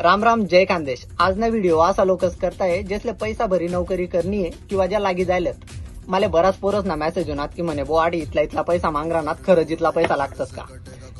राम राम जय खानदेश। आज ना व्हिडिओ असा लोकच करताय ज्यासले पैसा भरी नोकरी करणी आहे किंवा ज्या लागी जायलेत। मला बराच पोरच ना मेसेज होणार की म्हणे बो आडी इथला पैसा मांगरानात खरंच इथला पैसा लागतस का।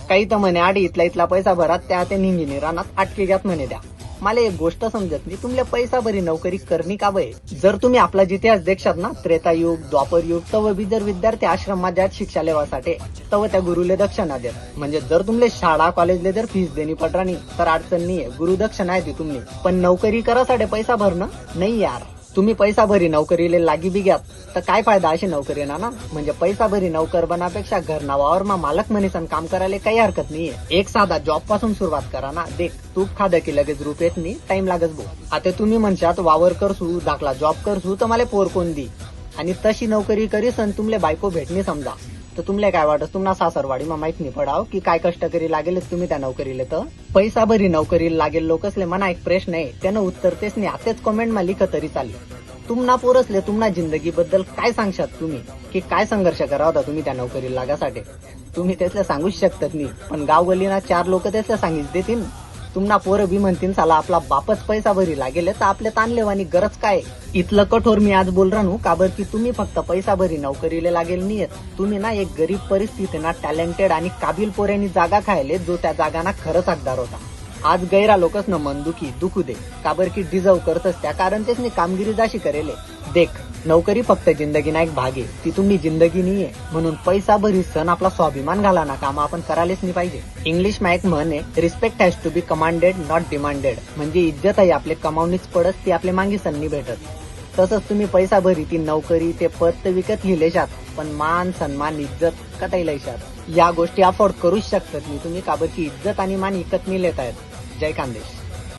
काही तर म्हणे आडी इथला पैसा भरात त्या ते निंगिनी रानात अटके घ्यात म्हणे द्या। मला एक गोष्ट समजत नाही, तुमले पैसा भरी नोकरी करणी का बय। जर तुम्ही आपला इतिहास देखशात ना, त्रेतायुग द्वापर युग तव बी जर विद्यार्थी आश्रमात जात शिक्षा लेवासाठी तव त्या गुरुले दक्षिणा देत। म्हणजे जर तुमले शाळा कॉलेजले जर फीस देणी पडराणी तर अडचण नाहीये, गुरु दक्षिणा आहे ती तुम्ही। पण नोकरी करासाठी पैसा भरणं नाही यार। तुम्ही पैसा भरी नोकरीले लागी बी घ्यात तर काय फायदा अशी नोकरी ना। म्हणजे पैसा भरी नोकर बनापेक्षा घर नावावर मालक मनीसन काम करायला काही हरकत नाहीये। एक साधा जॉब पासून सुरुवात करा ना। देख तूप खाद की लगेच रूप येत नाही, टाइम लागत भाऊ। आता तुम्ही म्हणशात वावर करसू दाखला जॉब करसू तर मला पोर कोण दी, आणि तशी नोकरी करीस आणि तुमले बायको भेटणी समजा तर तुमले काय वाटत तुम्हाला सासरवाडी मा माहित नाही पडाव की काय कष्ट करी लागेल तुम्ही त्या नोकरीले। तर पैसा भरी नोकरीला लागेल लोकसले मना एक प्रश्न आहे, त्यानं उत्तर तेच नाही आतेच कमेंट मा लिखत तरी चालले। तुम्हाला पोरसले तुम्हाला जिंदगी बद्दल काय सांगशात तुम्ही की काय संघर्ष करा होता तुम्ही त्या नोकरीला लागासाठी। तुम्ही त्यातलं सांगूच शकतात नाही, पण गाव गल्लीना चार लोक त्यातलं सांगितले देतील। तुम्हाला पोरं बी म्हणतील साला आपला बापच पैसा भरी लागेल तर आपले ताणलेवानी गरज काय। इथलं कठोर मी आज बोल राहू काबर की तुम्ही फक्त पैसा भरी नोकरीला लागेल नाहीयेत, तुम्ही ना एक गरीब परिस्थितीना टॅलेंटेड आणि काबिल पोऱ्यांनी जागा खायले जो त्या जागाना खरंच हकदार होता। आज गैरा लोकच न मन दुखू दे काबर की डिझर्व करतच त्या, कारण तेच कामगिरी जाशी करेले। देख नोकरी फक्त जिंदगी ना एक भाग आहे, ती तुम्ही जिंदगी नाहीये। म्हणून पैसा भरी सण आपला स्वाभिमान घाला ना काम आपण करायलाच नाही पाहिजे। इंग्लिश मा एक म्हण आहे, respect has to be commanded not demanded. म्हणजे इज्जत आहे आपले कमावणीच पडत ती आपले मागे सण नाही भेटत। तसंच तुम्ही पैसा भरी ती नोकरी ते पद तर विकत लिहिलेशात, पण मान सन्मान इज्जत कटाई लयशात। या गोष्टी अफोर्ड करूच शकतात नाही तुम्ही, काबर की इज्जत आणि मान विकत नाही लेत आहेत। जय खानदेश।